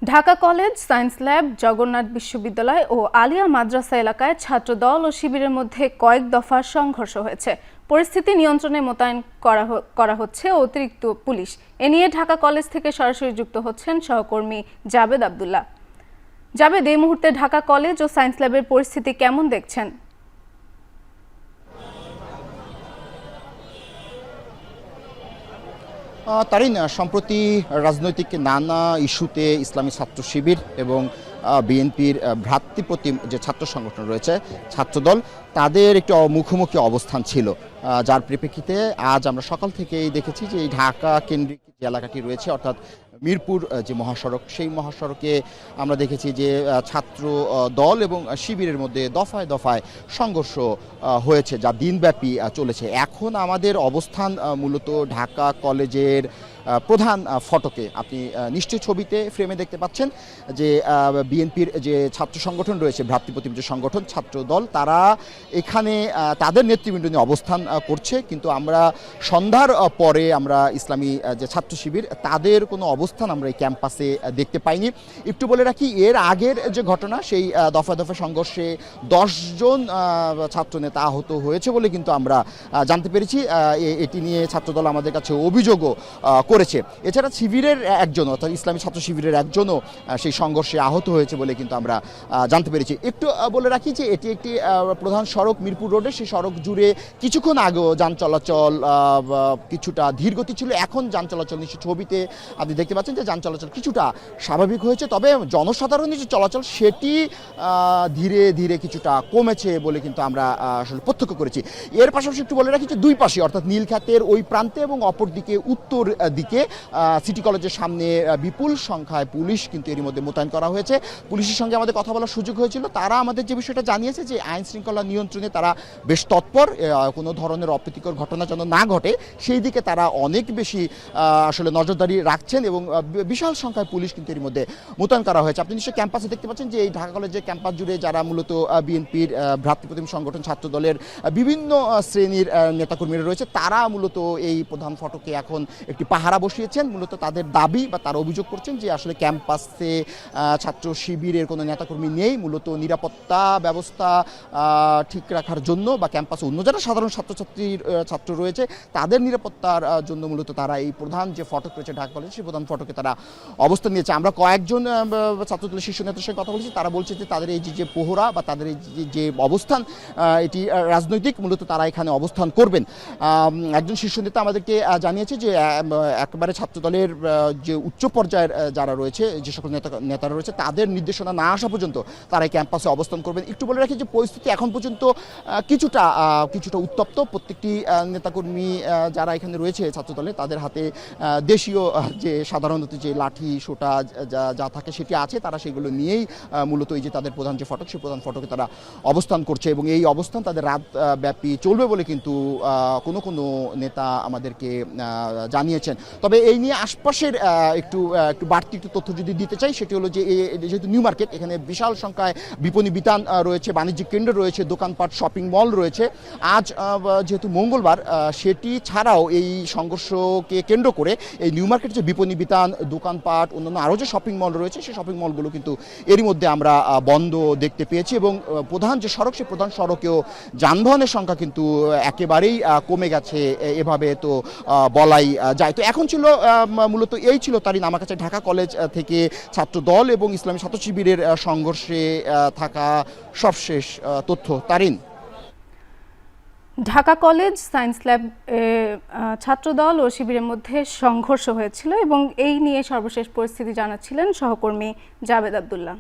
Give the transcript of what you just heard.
Dhaka college, science lab, Jagannath বিশ্ববিদ্যালয় ও আলিয়া মাদ্রাসা এলাকায় ছাত্রদল ও শিবিরের মধ্যে কয়েক দফা সংঘর্ষ হয়েছে। পরিস্থিতি নিয়ন্ত্রণে মোতায়েন করা হচ্ছে অতিরিক্ত পুলিশ। এ নিয়ে ঢাকা কলেজ থেকে সরাসরি যুক্ত হচ্ছেন সহকর্মী জাবেদ আবদুল্লাহ। জাবেদ, এই মুহূর্তে ঢাকা কলেজ ও সায়েন্স ল্যাবের পরিস্থিতি কেমন দেখছেন? তারিন, সম্প্রতি রাজনৈতিক নানা ইস্যুতে ইসলামী ছাত্র শিবির এবং বিএনপির ভ্রাতৃপ্রতিম যে ছাত্র সংগঠন রয়েছে ছাত্রদল, তাদের একটি মুখোমুখি অবস্থান ছিল, যার পরিপ্রেক্ষিতে আজ আমরা সকাল থেকেই দেখেছি যে এই ঢাকা কেন্দ্রিক যে এলাকাটি রয়েছে অর্থাৎ মিরপুর যে মহাসড়ক, সেই মহাসড়কে আমরা দেখেছি যে ছাত্র দল এবং শিবিরের মধ্যে দফায় দফায় সংঘর্ষ হয়েছে, যা দিনব্যাপী চলেছে। এখন আমাদের অবস্থান মূলত ঢাকা কলেজের প্রধান ফটকে। আপনি নিশ্চয়ই ছবিতে ফ্রেমে দেখতে পাচ্ছেন যে বিএনপির যে ছাত্র সংগঠন রয়েছে, ভ্রাতৃপ্রতিম যে সংগঠন ছাত্র দল, তারা এখানে তাদের নেতৃবৃন্দ নিয়ে অবস্থান করছে। কিন্তু আমরা সন্ধ্যার পরে আমরা ইসলামী যে ছাত্র শিবির, তাদের কোনো অবস্থান আমরা এই ক্যাম্পাসে দেখতে পাইনি। একটু বলে রাখি, এর আগের যে ঘটনা, সেই দফায় দফায় সংঘর্ষে 10 জন ছাত্রনেতা আহত হয়েছে বলে কিন্তু আমরা জানতে পেরেছি। এটি নিয়ে ছাত্রদল আমাদের কাছে অভিযোগও করেছে। এছাড়া শিবিরের একজন, অর্থাৎ ইসলামী ছাত্র শিবিরের একজনও সেই সংঘর্ষে আহত হয়েছে বলে কিন্তু আমরা জানতে পেরেছি। একটু বলে রাখি যে এটি একটি প্রধান সড়ক, মিরপুর রোডে। সেই সড়ক জুড়ে কিছুক্ষণ আগেও যান চলাচল কিছুটা ধীরগতি ছিল। এখন যান চলাচল নিশ্চয় ছবিতে আপনি দেখতে পাচ্ছেন যে যান চলাচল কিছুটা স্বাভাবিক হয়েছে, তবে জনসাধারণের যে চলাচল সেটি ধীরে ধীরে কিছুটা কমেছে বলে কিন্তু আমরা আসলে প্রত্যক্ষ করেছি। এর পাশাপাশি একটু বলে রাখি যে দুই পাশে, অর্থাৎ নীলখাতের ওই প্রান্তে এবং অপর দিকে উত্তর দিকে সিটি কলেজের সামনে বিপুল সংখ্যায় পুলিশ কিন্তু এর মধ্যে মোতায়েন করা হয়েছে। পুলিশের সঙ্গে আমাদের কথা বলার সুযোগ হয়েছিল। তারা আমাদের যে বিষয়টা জানিয়েছে যে আইন শৃঙ্খলা নিয়ন্ত্রণে তারা বেশ তৎপর, কোনো ধরনের অপ্রীতিকর ঘটনা যেন না ঘটে সেই দিকে তারা অনেক বেশি আসলে নজরদারি রাখছেন এবং বিশাল সংখ্যায় পুলিশ কিন্তু এর মধ্যে মোতায়েন করা হয়েছে। আপনি নিশ্চয়ই ক্যাম্পাসে দেখতে পাচ্ছেন যে এই ঢাকা কলেজের ক্যাম্পাস জুড়ে যারা মূলত বিএনপির ভ্রাতৃপ্রতিম সংগঠন ছাত্রদলের বিভিন্ন শ্রেণীর নেতাকর্মীরা রয়েছে, তারা মূলত এই প্রধান ফটকে এখন একটি পাহারা বসিয়েছেন। মূলত তাদের দাবি বা তারা অভিযোগ করছেন যে আসলে ক্যাম্পাসে ছাত্র শিবিরের কোনো নেতাকর্মী নেই। মূলত নিরাপত্তা ব্যবস্থা ঠিক রাখার জন্য বা ক্যাম্পাসে অন্য যারা সাধারণ ছাত্র রয়েছে তাদের নিরাপত্তার জন্য মূলত তারা এই প্রধান যে ফটক রয়েছে ঢাকা কলেজ, সেই প্রধান ফটকে তারা অবস্থান নিয়েছে। আমরা কয়েকজন ছাত্রদলের শীর্ষ নেতার সঙ্গে কথা বলেছি। তারা বলছে যে তাদের এই যে পোহরা বা তাদের এই যে অবস্থান, এটি রাজনৈতিক, মূলত তারা এখানে অবস্থান করবেন। একজন শীর্ষ নেতা আমাদেরকে জানিয়েছে যে একেবারে ছাত্রদলের যে উচ্চ পর্যায়ের যারা রয়েছে, যে সকল নেতারা রয়েছে, তাদের নির্দেশনা না আসা পর্যন্ত তারা এই ক্যাম্পাসে অবস্থান করবেন। একটু বলে রাখি যে পরিস্থিতি এখন পর্যন্ত কিছুটা উত্তপ্ত। প্রত্যেকটি নেতাকর্মী যারা এখানে রয়েছে ছাত্রদলে, তাদের হাতে দেশীয় যে সাধারণত যে লাঠি সোটা যা থাকে সেটি আছে, তারা সেগুলো নিয়েই মূলত এই যে তাদের প্রধান যে ফটক, সেই প্রধান ফটকে তারা অবস্থান করছে এবং এই অবস্থান তাদের রাত ব্যাপী চলবে বলে কিন্তু কোনো নেতা আমাদেরকে জানিয়েছেন। তবে এই নিয়ে আশপাশের একটু বাড়তি একটু তথ্য যদি দিতে চাই, সেটি হলো যে যেহেতু নিউ মার্কেট, এখানে বিশাল সংখ্যায় বিপণী বিতান রয়েছে, বাণিজ্যিক কেন্দ্র রয়েছে, দোকানপাট, শপিং মল রয়েছে। আজ যেহেতু মঙ্গলবার, সেটি ছাড়াও এই সংঘর্ষকে কেন্দ্র করে এই নিউ মার্কেট যে বিপণী বিতান, দোকানপাট, অন্যান্য আরও যে শপিং মল রয়েছে, সেই শপিং মলগুলো কিন্তু এরই মধ্যে আমরা বন্ধ দেখতে পেয়েছি এবং প্রধান যে সড়ক, সেই প্রধান সড়কেও যানবাহনের সংখ্যা কিন্তু একেবারেই কমে গেছে, এভাবে তো বলাই যায়। তো এখন ছিল মূলত এই ছিল তারিন আমার কাছে ঢাকা কলেজ থেকে ছাত্র দল এবং ইসলামী ছাত্র শিবিরের সংঘর্ষে থাকা সবশেষ তথ্য। তারিন, Dhaka college, science lab Chhatra Dal ও শিবিরের মধ্যে সংঘর্ষ হয়েছিল এবং এই নিয়ে সর্বশেষ পরিস্থিতি জানাচ্ছিলেন সহকর্মী জাবেদ আবদুল্লাহ।